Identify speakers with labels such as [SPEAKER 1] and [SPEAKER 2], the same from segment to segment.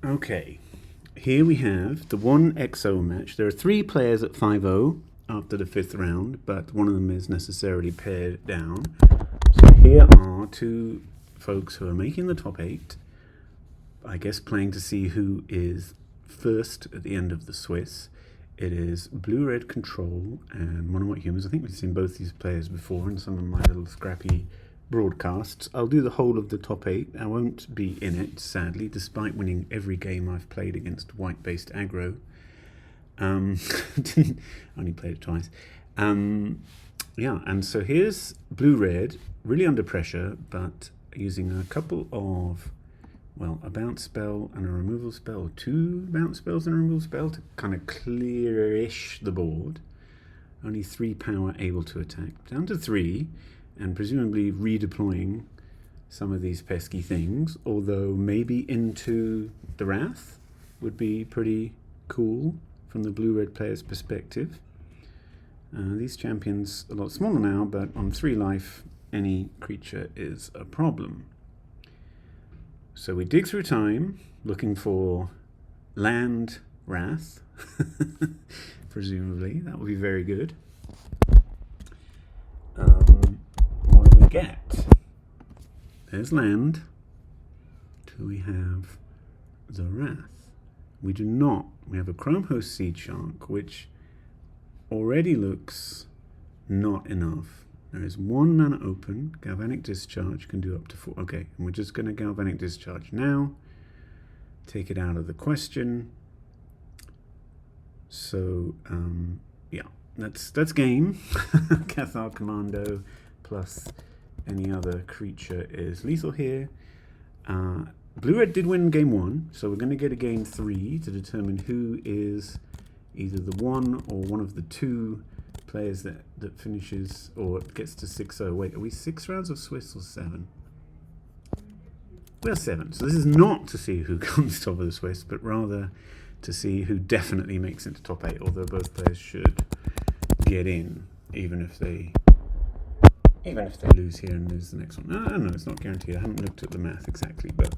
[SPEAKER 1] Okay, here we have the 1XO match. There are 3 players at 5-0 after the 5th round, but one of them is necessarily paired down. So here are 2 folks who are making the top 8, I guess playing to see who is first at the end of the Swiss. It is Blue-Red Control and Monomorph Humans. I think we've seen both these players before in some of my little scrappy broadcasts. I'll do the whole of the top 8. I won't be in it, sadly, despite winning every game I've played against white-based aggro. Only played it twice. Yeah, and so here's Blue-Red, really under pressure, but using a couple of, well, a bounce spell and a removal spell, or 2 bounce spells and a removal spell to kind of clear-ish the board. Only 3 power able to attack. Down to 3, and presumably redeploying some of these pesky things, although maybe into the Wrath would be pretty cool from the blue-red player's perspective. These champions a lot smaller now, but on 3 life, any creature is a problem. So we dig through time, looking for land Wrath, presumably. That would be very good. What do we get? There's land. Do we have the Wrath? We do not. We have a Chrome Host Seed Shark, which already looks not enough. There is 1 mana open. Galvanic Discharge can do up to 4. Okay, and we're just going to Galvanic Discharge now. Take it out of the question. So, yeah, that's game. Cathar Commando plus any other creature is lethal here. Blue-red did win game 1, so we're going to get a game 3 to determine who is either the 1 or one of the 2 players that finishes or gets to 6-0. Wait, are we 6 rounds of Swiss or 7? We're 7. So this is not to see who comes top of the Swiss, but rather to see who definitely makes it to top 8, although both players should get in, even if they lose here and lose the next one. No, it's not guaranteed. I haven't looked at the math exactly, but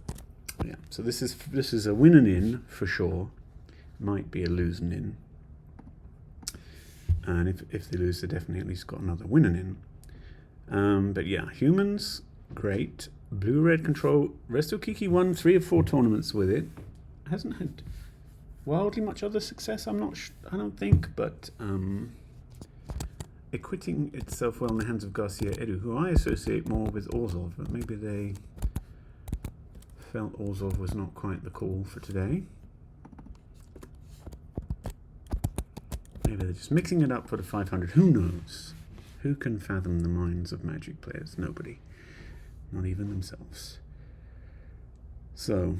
[SPEAKER 1] yeah. So this is a win and in for sure. Might be a lose and in. And if they lose, they definitely at least got another win and in. But yeah, humans, great. Blue-red control. Resto Kiki won 3 of 4 tournaments with it. Hasn't had wildly much other success, I don't think, but acquitting itself well in the hands of Garcia Edu, who I associate more with Orzhov, but maybe they felt Orzhov was not quite the call for today. Maybe they're just mixing it up for the 500. Who knows? Who can fathom the minds of Magic players? Nobody. Not even themselves. So,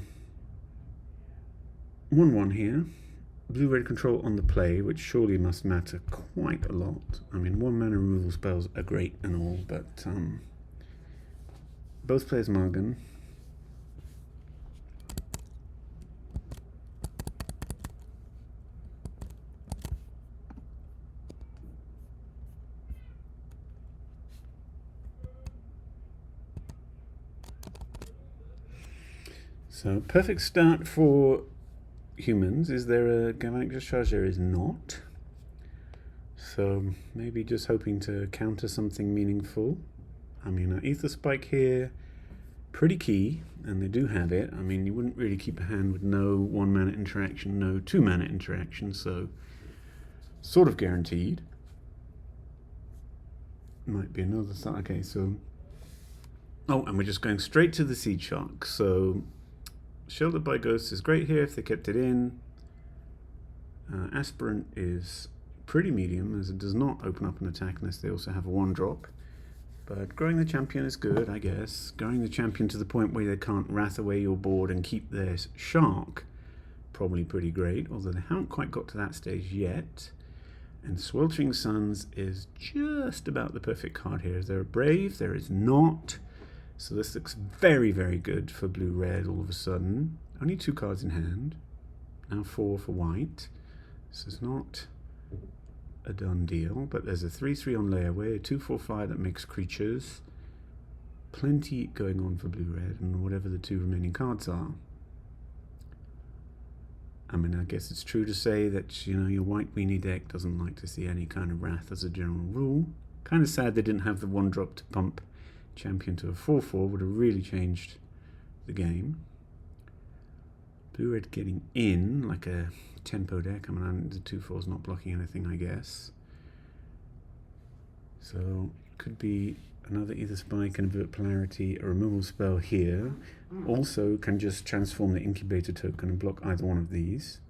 [SPEAKER 1] 1-1 here. Blue-red control on the play, which surely must matter quite a lot. I mean, 1 mana removal spells are great and all, but both players mulligan. So, perfect start for humans. Is there a Galvanic Discharge? There is not. So, maybe just hoping to counter something meaningful. I mean, Ether Spike here, pretty key, and they do have it. I mean, you wouldn't really keep a hand with no 1 mana interaction, no 2 mana interaction, so sort of guaranteed. Might be another thought. Okay, so... Oh, and we're just going straight to the Seed Shark. So... Sheltered by Ghosts is great here if they kept it in. Aspirant is pretty medium, as it does not open up an attack unless they also have a 1-drop. But Growing the Champion is good, I guess. Growing the Champion to the point where they can't wrath away your board and keep their Shark, probably pretty great, although they haven't quite got to that stage yet. And Sweltering Suns is just about the perfect card here. Is there a Brave? There is not. So this looks very, very good for blue-red all of a sudden. Only 2 cards in hand. Now 4 for white. So it's not a done deal. But there's a 3/3 on layaway, a 2/4 flyer that makes creatures. Plenty going on for blue-red and whatever the 2 remaining cards are. I mean, I guess it's true to say that, you know, your white weenie deck doesn't like to see any kind of wrath as a general rule. Kind of sad they didn't have the 1-drop to pump champion to a 4/4, would have really changed the game. Blue-red getting in, like a tempo deck. I mean, the 2/4's not blocking anything, I guess. So, could be another either spike, invert polarity, a removal spell here. Also can just transform the incubator token and block either one of these.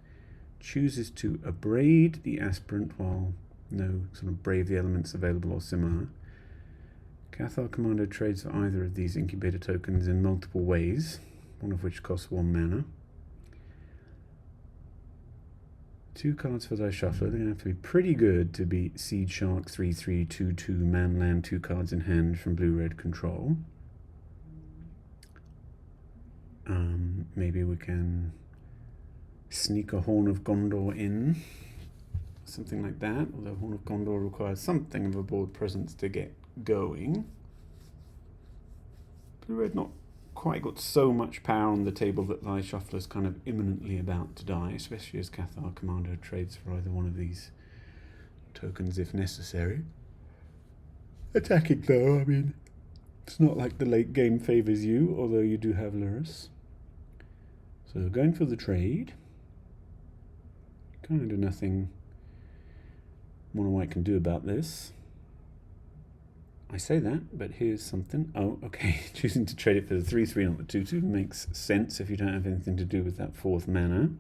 [SPEAKER 1] Chooses to abrade the aspirant while no sort of brave the elements available or similar. Cathar Commando trades for either of these incubator tokens in multiple ways, one of which costs 1 mana. 2 cards for their shuffler. They're going to have to be pretty good to beat Seed Shark 3/3/2/2 man land, 2 cards in hand from blue-red control. Maybe we can sneak a Horn of Gondor in, something like that, although Horn of Gondor requires something of a board presence to get going. Blue-red not quite got so much power on the table that thy shuffler's kind of imminently about to die, especially as Cathar Commander trades for either one of these tokens if necessary. Attacking though, I mean, it's not like the late game favours you, although you do have Lurrus. So going for the trade. Kind of nothing mono white can do about this. I say that, but here's something. Oh, okay. Choosing to trade it for the 3/3 on the 2/2 makes sense if you don't have anything to do with that 4th mana.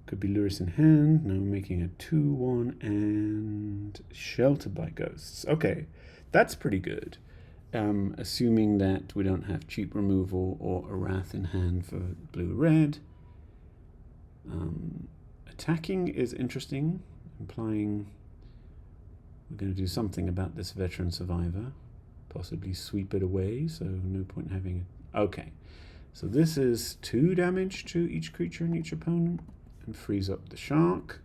[SPEAKER 1] Could be Lurrus in hand. No, making a 2/1 and Sheltered by Ghosts. Okay, that's pretty good. Assuming that we don't have cheap removal or a Wrath in hand for blue-red. Attacking is interesting, implying we're going to do something about this veteran survivor, possibly sweep it away, so no point in having it. Okay, so this is 2 damage to each creature and each opponent, and frees up the shark.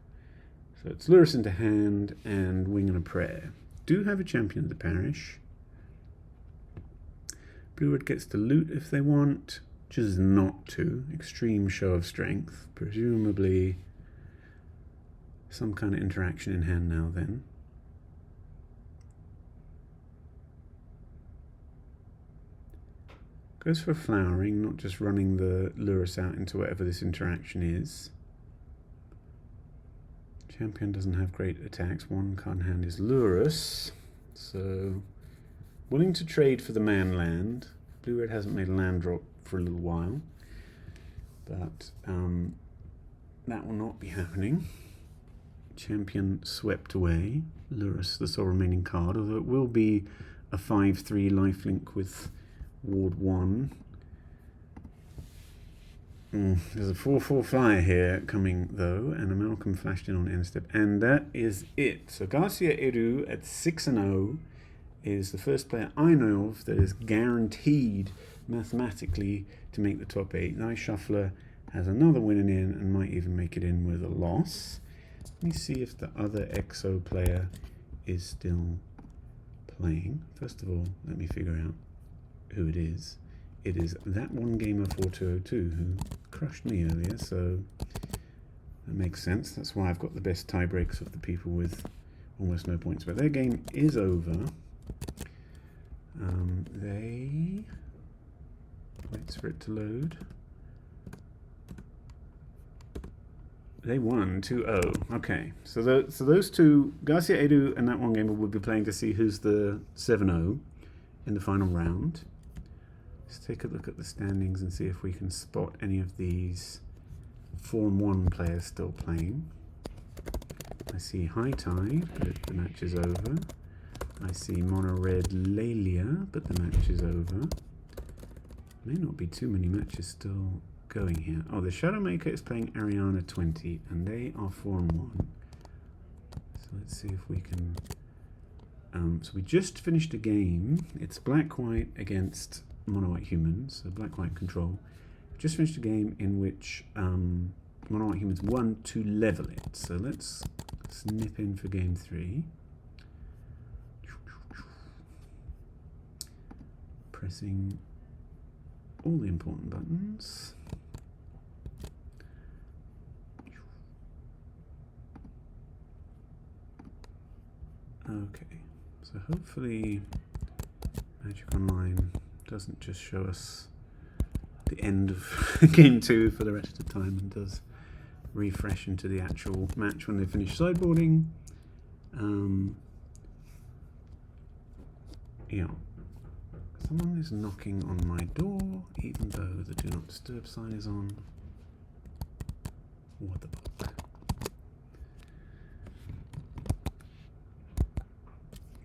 [SPEAKER 1] So it's Lurrus into hand and Wing and a Prayer. Do have a champion of the parish. Blue-red gets to loot if they want, chooses not to. Extreme show of strength, presumably some kind of interaction in hand now then. Goes for flowering, not just running the Lurrus out into whatever this interaction is. Champion doesn't have great attacks. 1 card in hand is Lurrus. So, willing to trade for the man land. Blue-red hasn't made a land drop for a little while. But that will not be happening. Champion swept away. Lurrus, the sole remaining card, although it will be a 5/3 lifelink with Ward 1. There's a 4/4 flyer here coming though, and a Malcolm flashed in on end step, and that is it. So Garcia Eru at 6-0 is the first player I know of that is guaranteed mathematically to make the top 8. Thy Shuffler has another winning in and might even make it in with a loss. Let me see if the other EXO player is still playing. First of all, let me figure out who it is. It is that one gamer 4202 who crushed me earlier, so that makes sense. That's why I've got the best tiebreaks of the people with almost no points. But their game is over. They waits for it to load. They won 2-0. Okay, so those two, Garcia Edu and that one gamer, will be playing to see who's the 7-0 in the final round. Let's take a look at the standings and see if we can spot any of these Form 1 players still playing. I see High Tide, but the match is over. I see Mono Red Lalia, but the match is over. May not be too many matches still going here. Oh, the Shadowmaker is playing Ariana 20, and they are Form 1. So let's see if we can... so we just finished a game. It's Black-White against Mono-White Humans, so Black-White control. Just finished a game in which Mono-White Humans won to level it. So let's snip in for game 3. Pressing all the important buttons. Okay, so hopefully Magic Online doesn't just show us the end of game 2 for the rest of the time and does refresh into the actual match when they finish sideboarding. Yeah. Someone is knocking on my door, even though the Do Not Disturb sign is on. What the fuck?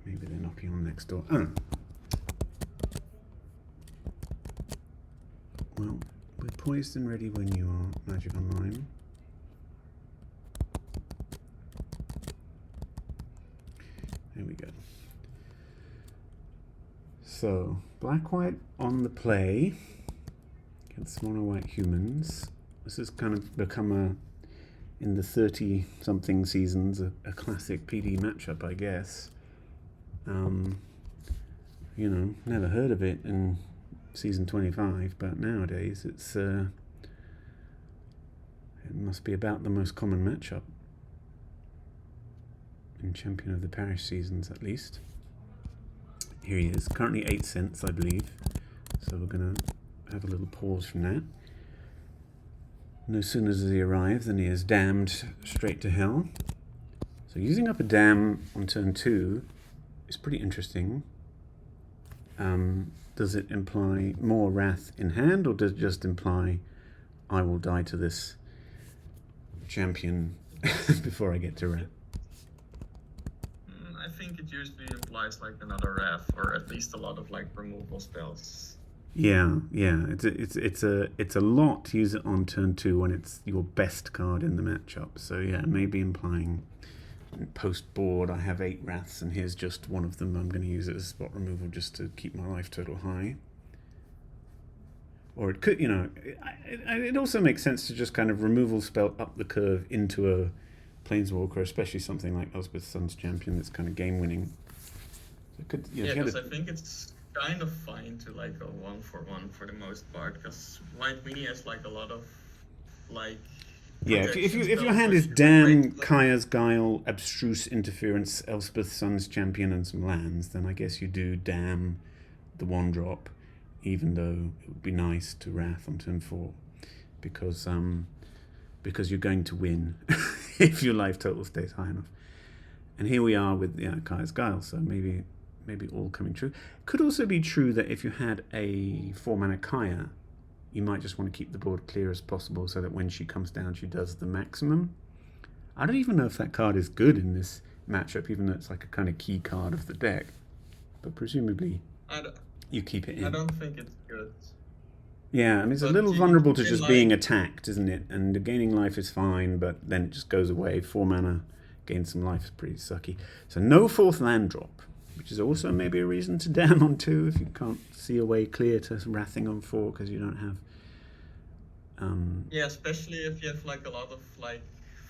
[SPEAKER 1] Maybe they're knocking on next door. Oh. Well, we're poised and ready when you are, Magic Online. There we go. So, black-white on the play against mono-white humans. This has kind of become in the 30-something seasons, a classic PD matchup, I guess. You know, never heard of it in season 25, but nowadays it must be about the most common matchup in Champion of the Parish seasons, at least. Here he is, currently 8 cents, I believe. So we're going to have a little pause from that. No sooner does he arrive than he is damned straight to hell. So using up a dam on turn 2 is pretty interesting. Does it imply more wrath in hand, or does it just imply I will die to this champion before I get to wrath?
[SPEAKER 2] I think it usually implies like another wrath, or at least a lot of like removal spells.
[SPEAKER 1] Yeah. It's a lot to use it on turn 2 when it's your best card in the matchup. So yeah, maybe implying post board I have 8 wraths and here's just one of them. I'm going to use it as spot removal just to keep my life total high. Or it could, you know, it also makes sense to just kind of removal spell up the curve into a Planeswalker, especially something like Elspeth's Sun's Champion that's kind of game winning. So it could, you know,
[SPEAKER 2] because I think it's kind of fine to like go 1-for-1 for the most part, because White Mini has like a lot of like.
[SPEAKER 1] Yeah, if your hand is Dam, Kaya's Guile, Abstruse Interference, Elspeth's Sun's Champion, and some lands, then I guess you do Dam the 1-drop, even though it would be nice to Wrath on turn 4, because you're going to win if your life total stays high enough. And here we are with Kaya's Guile, so maybe all coming true. Could also be true that if you had a 4-mana Kaya, you might just want to keep the board clear as possible so that when she comes down, she does the maximum. I don't even know if that card is good in this matchup, even though it's like a kind of key card of the deck. But presumably, you keep it in.
[SPEAKER 2] I don't think it's good.
[SPEAKER 1] Yeah, I mean, it's a little vulnerable to just being attacked, isn't it? And the gaining life is fine, but then it just goes away. 4 mana, gain some life is pretty sucky. So no 4th land drop, which is also maybe a reason to Dam on 2 if you can't see a way clear to Wrathing on 4 because you don't have...
[SPEAKER 2] yeah, especially if you have like a lot of like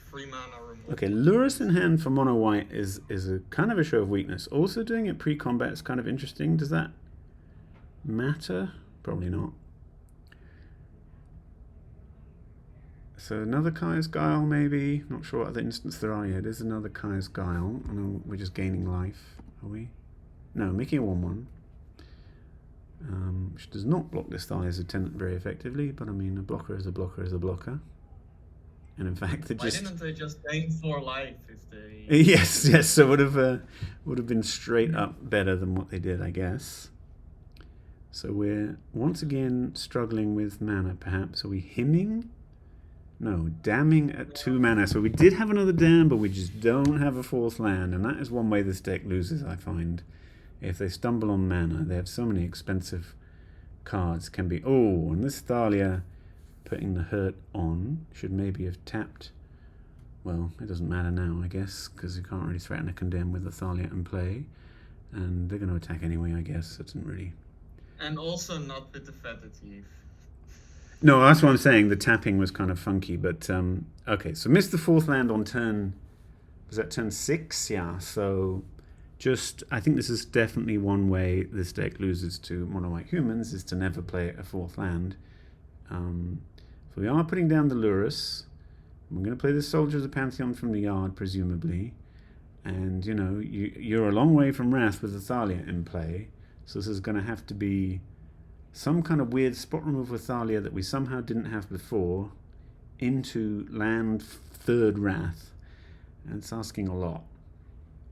[SPEAKER 2] 3 mana removal.
[SPEAKER 1] Okay, Lurus in hand for mono white is a kind of a show of weakness. Also doing it pre-combat is kind of interesting. Does that matter? Probably not. So another Kaya's Guile maybe. Not sure what other instance there are yet. There's another Kaya's Guile. I know we're just gaining life. Are we? No, making a 1/1. Which does not block this Thalia as a tenant very effectively, but I mean, a blocker is a blocker is a blocker. And in fact,
[SPEAKER 2] Why didn't they just gain 4 life if they...
[SPEAKER 1] Yes, so would have been straight up better than what they did, I guess. So we're once again struggling with mana, perhaps. Are we hymning? No, damming at 2 mana. So we did have another dam, but we just don't have a 4th land, and that is one way this deck loses, I find. If they stumble on mana, they have so many expensive cards. Can be... Oh, and this Thalia putting the hurt on should maybe have tapped... Well, it doesn't matter now, I guess, because you can't really threaten a condemn with the Thalia in play. And they're going to attack anyway, I guess. It doesn't really...
[SPEAKER 2] And also not with the Fetative.
[SPEAKER 1] No, that's what I'm saying. The tapping was kind of funky, but... okay, so missed the 4th land on turn... Was that turn 6? Yeah, so... Just, I think this is definitely one way this deck loses to mono-white humans, is to never play a 4th land. So we are putting down the Lurus. We're going to play the Soldier of the Pantheon from the yard, presumably. And, you're a long way from Wrath with Thalia in play. So this is going to have to be some kind of weird spot remove with Thalia that we somehow didn't have before into land third Wrath. And it's asking a lot.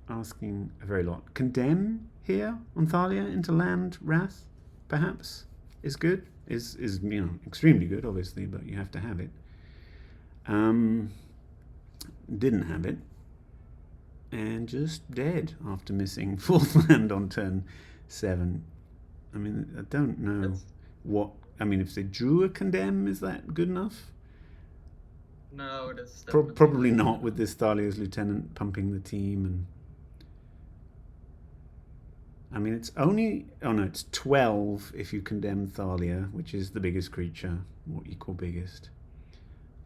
[SPEAKER 1] Asking a very lot. Condemn here on Thalia into land Wrath, perhaps, is good. Is extremely good, obviously, but you have to have it. Didn't have it. And just dead after missing fourth land on turn 7. I mean, I don't know what... I mean, if they drew a condemn, is that good enough?
[SPEAKER 2] No, that's
[SPEAKER 1] probably not, with this Thalia's Lieutenant pumping the team. And I mean, it's only... Oh, no, it's 12 if you condemn Thalia, which is the biggest creature, or equal biggest.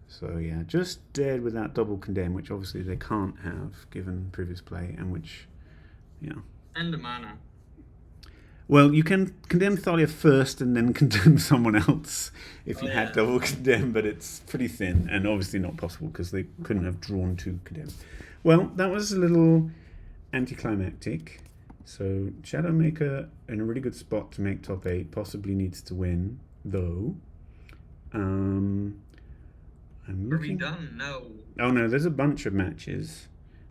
[SPEAKER 1] So, yeah, just dead with that double condemn, which obviously they can't have, given previous play, and which,
[SPEAKER 2] And the mana.
[SPEAKER 1] Well, you can condemn Thalia first and then condemn someone else if you had double condemn, but it's pretty thin, and obviously not possible, because they couldn't have drawn 2 condemn. Well, that was a little anticlimactic. So, Shadowmaker in a really good spot to make top 8, possibly needs to win, though. I'm looking...
[SPEAKER 2] Are we done? No.
[SPEAKER 1] Oh no, there's a bunch of matches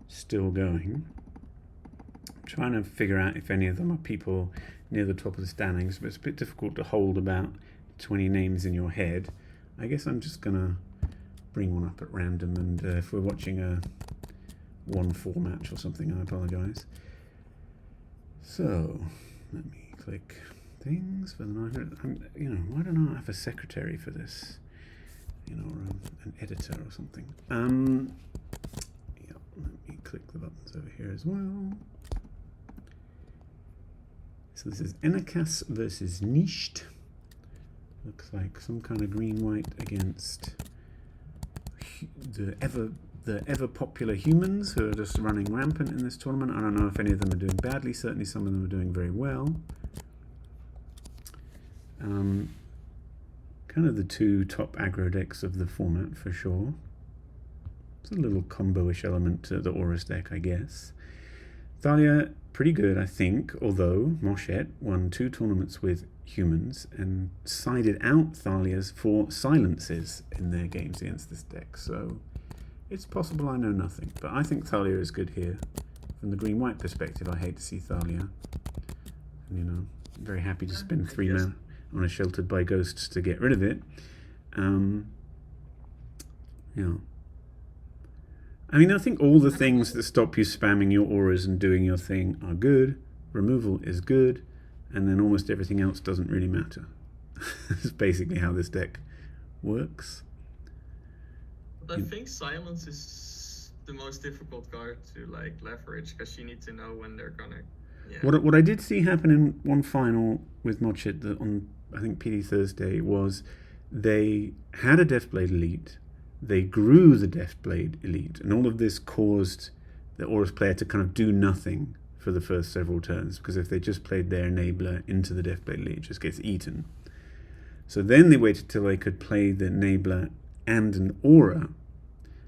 [SPEAKER 1] still going. I'm trying to figure out if any of them are people near the top of the standings, but it's a bit difficult to hold about 20 names in your head. I guess I'm just going to bring one up at random, and if we're watching a 1-4 match or something, I apologise. So, let me click things for the 900. Why don't I have a secretary for this? Or an editor or something. Let me click the buttons over here as well. So this is Enakas versus Nisht. Looks like some kind of green-white against the ever popular humans who are just running rampant in this tournament. I don't know if any of them are doing badly. Certainly some of them are doing very well. Kind of the 2 top aggro decks of the format for sure. It's a little combo-ish element to the Aura's deck, I guess. Thalia, pretty good, I think, although Moshet won 2 tournaments with humans and sided out Thalia's for silences in their games against this deck. So it's possible I know nothing, but I think Thalia is good here. From the green-white perspective, I hate to see Thalia. And, I'm very happy to spend 3 mana on a Sheltered by Ghosts to get rid of it. I mean, I think all the things that stop you spamming your auras and doing your thing are good. Removal is good, and then almost everything else doesn't really matter. That's basically how this deck works.
[SPEAKER 2] But I think silence is the most difficult card to leverage, because you need to know when they're gonna. Yeah.
[SPEAKER 1] What I did see happen in one final with Modshit on, I think, PD Thursday, was they had a Deathblade Elite, they grew the Deathblade Elite, and all of this caused the Aura's player to kind of do nothing for the first several turns, because if they just played their Enabler into the Deathblade Elite, it just gets eaten. So then they waited till they could play the Enabler and an Aura,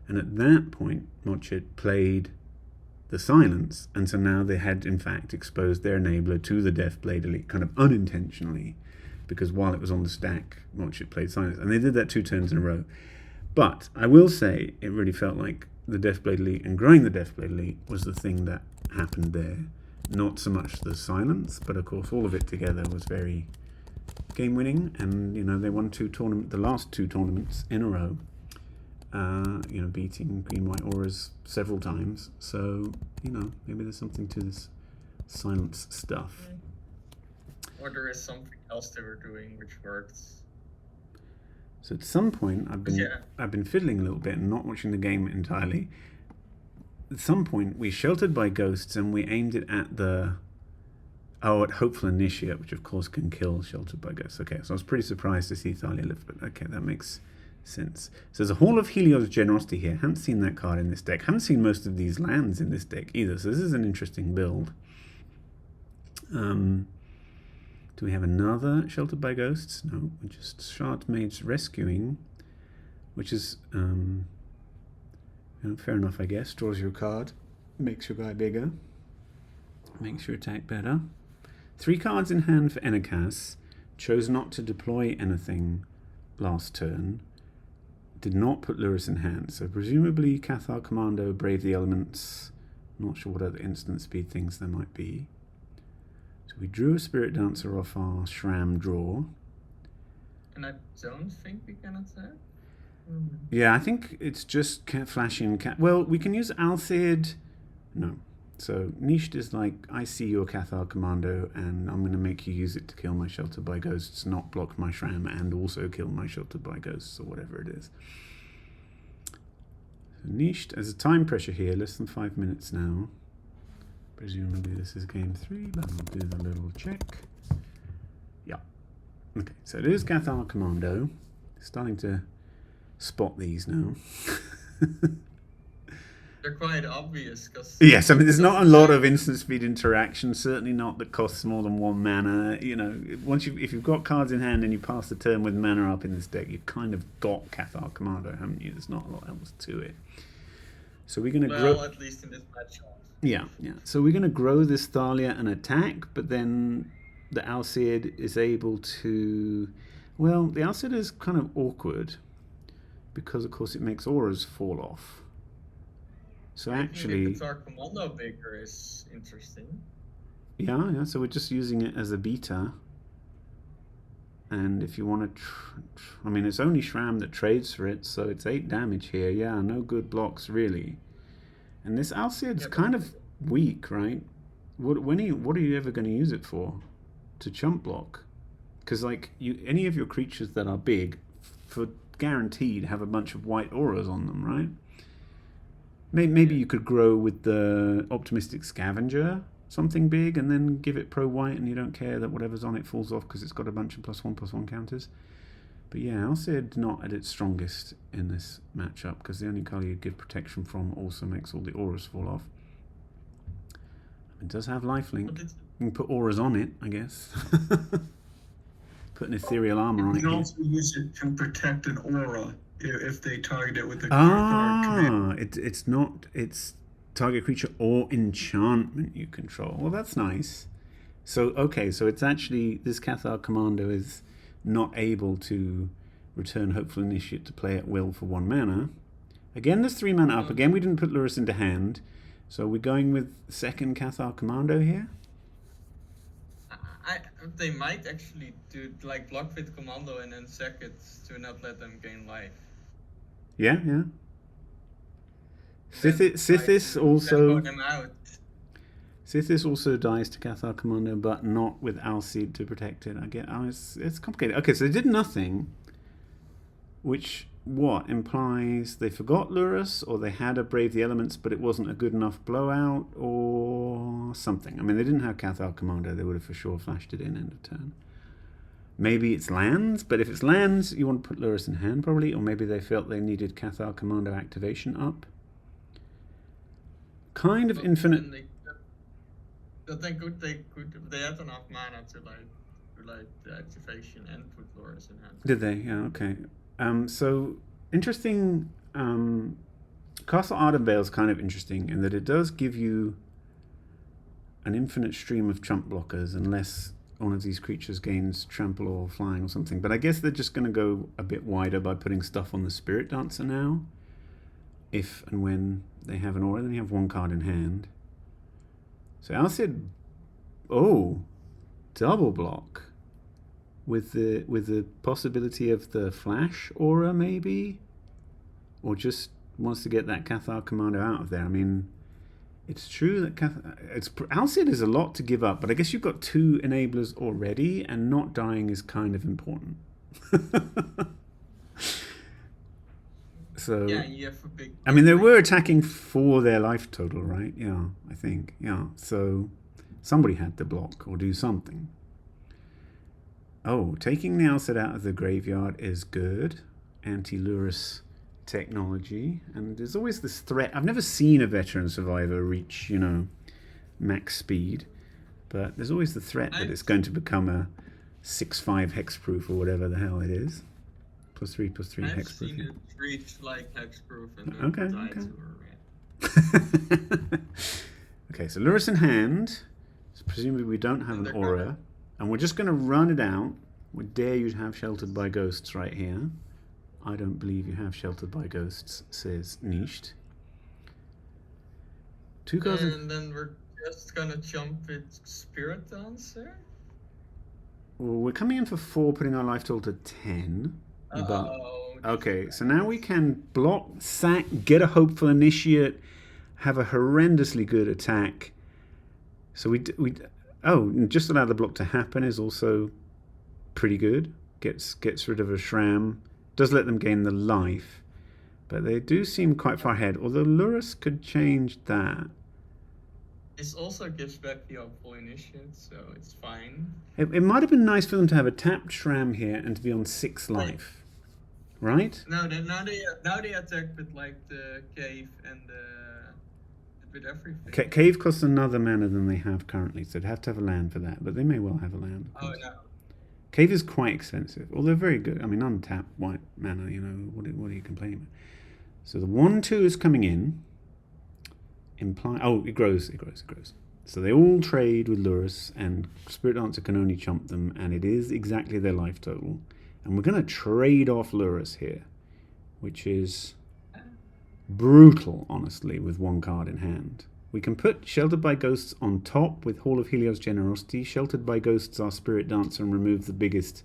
[SPEAKER 1] and at that point Modshit played the silence, and so now they had in fact exposed their Enabler to the Deathblade Elite kind of unintentionally, because while it was on the stack, Modshit played silence, and they did that 2 turns in a row. But I will say it really felt like the Deathblade Elite and growing the Deathblade Elite was the thing that happened there, not so much the silence, but of course all of it together was very game winning, and they won the last 2 tournaments in a row. Beating green-white auras several times. So, maybe there's something to this silence stuff.
[SPEAKER 2] Or there is something else they were doing which worked.
[SPEAKER 1] So at some point, I've been fiddling a little bit and not watching the game entirely. At some point, we Sheltered by Ghosts and we aimed it at at Hopeful Initiate, which of course can kill Sheltered by Ghosts. Okay, so I was pretty surprised to see Thalia live, but okay, that makes sense. So there's a Hall of Helios Generosity here. Haven't seen that card in this deck. Haven't seen most of these lands in this deck either. So this is an interesting build. Do we have another Sheltered by Ghosts? No, we're just Shardmaid's Rescuing, which is fair enough, I guess. Draws you a card. Makes your guy bigger. Makes your attack better. 3 cards in hand for Enikas. Chose not to deploy anything last turn. Did not put Lurrus in hand. So presumably Cathar Commando, Brave the Elements. Not sure what other instant speed things there might be. So we drew a Spirit Dancer off our Shram draw.
[SPEAKER 2] And I don't think we can attack.
[SPEAKER 1] Yeah, I think it's just flashing. Well, we can use Althid. No. So Nisht is like, I see your Cathar Commando and I'm going to make you use it to kill my Shelter by Ghosts, not block my Shram, and also kill my Shelter by Ghosts, or whatever it is. So Nisht, there's a time pressure here, less than 5 minutes now. Presumably this is game 3, but I'll do the little check. Yeah. Okay, so it is Cathar Commando. Starting to spot these now.
[SPEAKER 2] They're quite obvious.
[SPEAKER 1] Yes, I mean, there's not a lot of instant speed interaction, certainly not that costs more than 1 mana. You know, if you've got cards in hand and you pass the turn with mana up in this deck, you've kind of got Cathar Commando, haven't you? There's not a lot else to it. So we're going to grow...
[SPEAKER 2] Well, at least in this matchup.
[SPEAKER 1] Yeah. So we're going to grow this Thalia and attack, but then the Alcid is able to... Well, the Alcid is kind of awkward because, of course, it makes auras fall off. So actually...
[SPEAKER 2] Our Commando Baker is interesting.
[SPEAKER 1] Yeah, so we're just using it as a beta. And if you want to... I mean, it's only Shram that trades for it, so it's 8 damage here. Yeah, no good blocks, really. And this Alcid's kind of weak, right? What are you ever going to use it for? To chump block? Because, like, any of your creatures that are big, for guaranteed, have a bunch of white auras on them, right? Maybe you could grow with the Optimistic Scavenger, something big, and then give it pro-white, and you don't care that whatever's on it falls off because it's got a bunch of +1/+1 counters. But yeah, Alcid not at its strongest in this matchup, because the only colour you give protection from also makes all the auras fall off. It does have lifelink. You can put auras on it, I guess. Put an ethereal armor on it.
[SPEAKER 3] You can also use it to protect an aura if they target it with a
[SPEAKER 1] it's target creature or enchantment you control. Well, that's nice. So it's actually, this Cathar Commando is not able to return Hopeful Initiate to play at will for 1 mana. Again, there's 3 mana up. Again, we didn't put Lurrus into hand. So we're going with second Cathar Commando here.
[SPEAKER 2] They might actually do like block with Commando and then sack it to not let them gain life.
[SPEAKER 1] Yeah. Sithis also... Sithis also dies to Cathar Commando, but not with Alcid to protect it. It's complicated. Okay, so they did nothing, which implies they forgot Lurrus, or they had a Brave the Elements, but it wasn't a good enough blowout, or something. I mean, they didn't have Cathar Commando. They would have for sure flashed it in end of turn. Maybe it's lands, but if it's lands, you want to put Lurrus in hand probably, or maybe they felt they needed Cathar Commando activation up. Kind of infinite.
[SPEAKER 2] They had enough mana to like the activation and put Lurrus in hand.
[SPEAKER 1] Did they? Yeah, okay. So interesting. Castle Ardenvale is kind of interesting in that it does give you an infinite stream of trump blockers unless one of these creatures gains trample or flying or something. But I guess they're just going to go a bit wider by putting stuff on the Spirit Dancer now. If and when they have an aura, then you have 1 card in hand. So Alcid, double block with the possibility of the flash aura maybe, or just wants to get that Cathar Commando out of there. I mean, it's true that Alcid is a lot to give up, but I guess you've got 2 enablers already, and not dying is kind of important. So
[SPEAKER 2] yeah, you have a big...
[SPEAKER 1] I mean, they were attacking for their life total, right? Yeah, I think. Yeah, so somebody had to block or do something. Taking the Alcid out of the graveyard is good. Anti-Lurrus technology. And there's always this threat. I've never seen a veteran survivor reach, max speed. But there's always the threat that it's going to become a 6/5 hexproof or whatever the hell it is. +3/+3 hexproof.
[SPEAKER 2] I've seen it reach like hexproof and
[SPEAKER 1] Okay.
[SPEAKER 2] die to her.
[SPEAKER 1] Okay, so Lurrus in hand. So presumably we don't have an aura. And we're just going to run it out. We dare you to have Sheltered by Ghosts right here. I don't believe you have Sheltered by Ghosts, says Nisht. 2 cards.
[SPEAKER 2] And then we're just gonna jump with Spirit Dancer.
[SPEAKER 1] Well, we're coming in for 4, putting our life total to 10. But
[SPEAKER 2] Oh.
[SPEAKER 1] okay, so now we can block, sack, get a Hopeful Initiate, have a horrendously good attack. So we just allow the block to happen is also pretty good. Gets rid of a Shram. Does let them gain the life. But they do seem quite far ahead, although Lurrus could change that.
[SPEAKER 2] This also gives back the Hopeful Initiate, so it's fine.
[SPEAKER 1] It might have been nice for them to have a tapped Shram here and to be on 6 life. Right?
[SPEAKER 2] No, now they attack with like the cave and with everything.
[SPEAKER 1] Cave costs another mana than they have currently, so they'd have to have a land for that, but they may well have a land.
[SPEAKER 2] Oh no.
[SPEAKER 1] Cave is quite expensive, although very good. I mean, untapped white mana, you know, what are you complaining about? So the 1/2 is coming in. It grows. So they all trade with Lurrus, and Spirit Dancer can only chump them, and it is exactly their life total. And we're going to trade off Lurrus here, which is brutal, honestly, with 1 card in hand. We can put Sheltered by Ghosts on top with Hall of Helios Generosity. Sheltered by Ghosts our Spirit Dancer and remove the biggest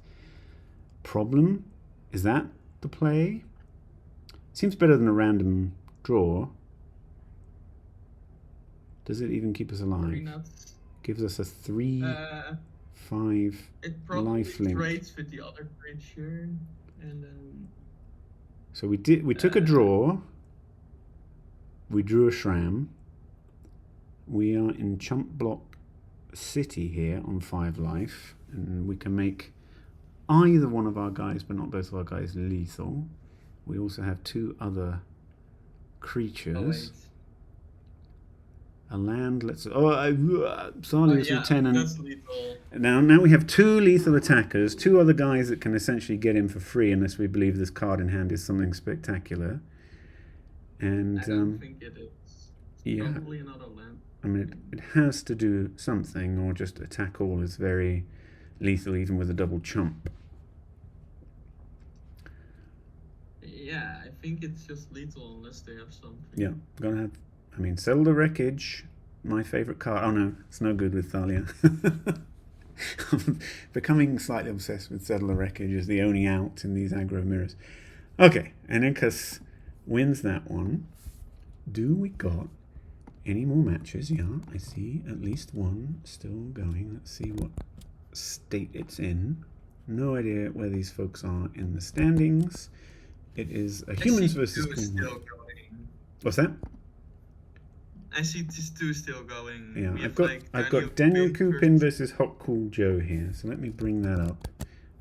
[SPEAKER 1] problem. Is that the play? Seems better than a random draw. Does it even keep us alive? Gives us a 3/5
[SPEAKER 2] it probably
[SPEAKER 1] lifelink.
[SPEAKER 2] trades with the other creature, and then.
[SPEAKER 1] So we took a draw. We drew a Shram. We are in Chump Block City here on 5 life, and we can make either one of our guys, but not both of our guys, lethal. We also have 2 other creatures. A land, Thalia's Lieutenant.
[SPEAKER 2] That's lethal.
[SPEAKER 1] Now we have 2 lethal attackers, 2 other guys that can essentially get in for free unless we believe this card in hand is something spectacular. And
[SPEAKER 2] I don't think it is. It's probably another land.
[SPEAKER 1] I mean, it has to do something, or just attack all is very lethal, even with a double chump.
[SPEAKER 2] Yeah, I think it's just lethal unless they have something.
[SPEAKER 1] Yeah, gonna have. I mean, Settle the Wreckage, my favourite card. Oh no, it's no good with Thalia. I'm becoming slightly obsessed with Settle the Wreckage as the only out in these aggro mirrors. Okay, Enikas wins that one. Do we got any more matches? Yeah, I see at least one still going. Let's see what state it's in. No idea where these folks are in the standings. It is a humans versus
[SPEAKER 2] still going.
[SPEAKER 1] What's that?
[SPEAKER 2] I see these 2 still going.
[SPEAKER 1] Yeah,
[SPEAKER 2] We
[SPEAKER 1] I've got Daniel Kupin versus Hot Cool Joe here. So let me bring that up.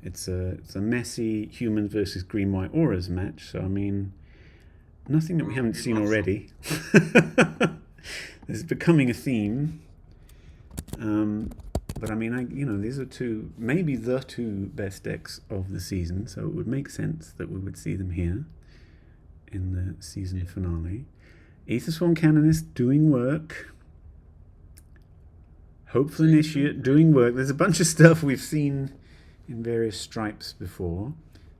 [SPEAKER 1] It's a messy humans versus green white auras match. So I mean, nothing that we haven't seen already. This is becoming a theme. But I mean, these are maybe the 2 best decks of the season. So it would make sense that we would see them here in the season finale. Aethersworn Canonist doing work. Hopeful Initiate doing work. There's a bunch of stuff we've seen in various stripes before.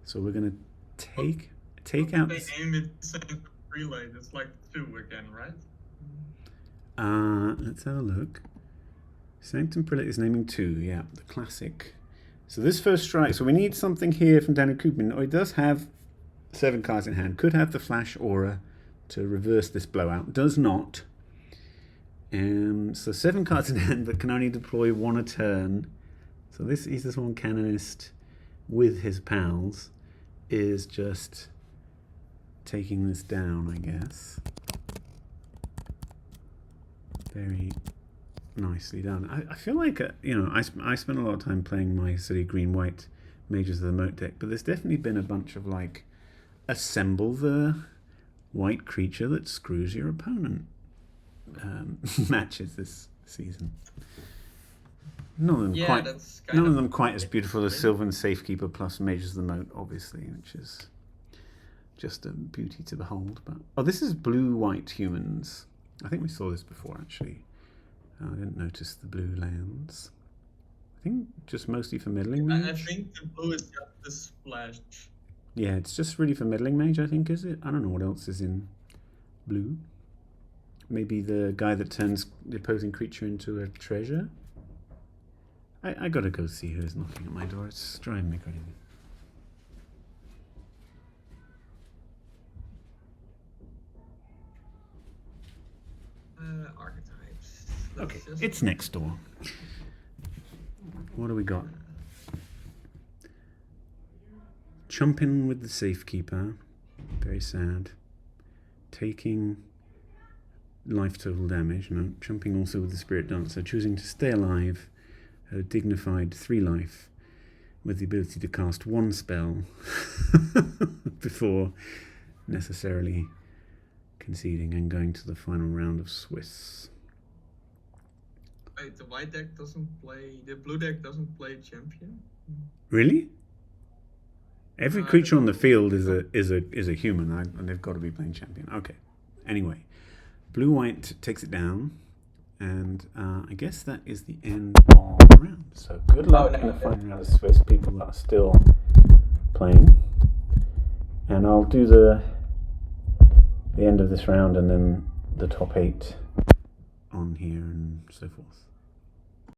[SPEAKER 1] So we're going to take out...
[SPEAKER 2] They aim it Sanctum Prelate. It's like 2 again, right?
[SPEAKER 1] Let's have a look. Sanctum Prelate is naming 2. Yeah, the classic. So this first strike. So we need something here from Daniel Kupin. Oh, he does have 7 cards in hand. Could have the Flash Aura to reverse this blowout. Does not. So 7 cards in hand, but can only deploy 1 a turn. So this Aethersworn Canonist with his pals is just taking this down, I guess. Very nicely done. I feel like, I spent a lot of time playing my silly green-white Mages of the Moat deck, but there's definitely been a bunch of, assemble the white creature that screws your opponent matches this season. None of them quite as beautiful as Sylvan Safekeeper plus Mages of the Moat, obviously, which is just a beauty to behold. But this is blue-white humans. I think we saw this before, actually. I didn't notice the blue lands. I think just mostly for middling mage.
[SPEAKER 2] I think the blue is just the splash.
[SPEAKER 1] Yeah, it's just really for middling mage, I think, is it? I don't know what else is in blue. Maybe the guy that turns the opposing creature into a treasure? I gotta go see who's knocking at my door. It's driving me crazy.
[SPEAKER 2] Archetypes.
[SPEAKER 1] Okay, it's next door. What do we got? Chumping with the safekeeper. Very sad. Taking life total damage. No, chumping also with the spirit dancer. Choosing to stay alive. A dignified 3 life. With the ability to cast 1 spell. Before necessarily conceding and going to the final round of Swiss.
[SPEAKER 2] Wait, the white deck doesn't play. The blue deck doesn't play champion.
[SPEAKER 1] Really? Every creature on the field is a human, and they've got to be playing champion. Okay. Anyway, blue white takes it down, and I guess that is the end of the round. So good luck in the final round of Swiss. People that are still playing, and I'll do the end of this round and then the top 8 on here and so forth.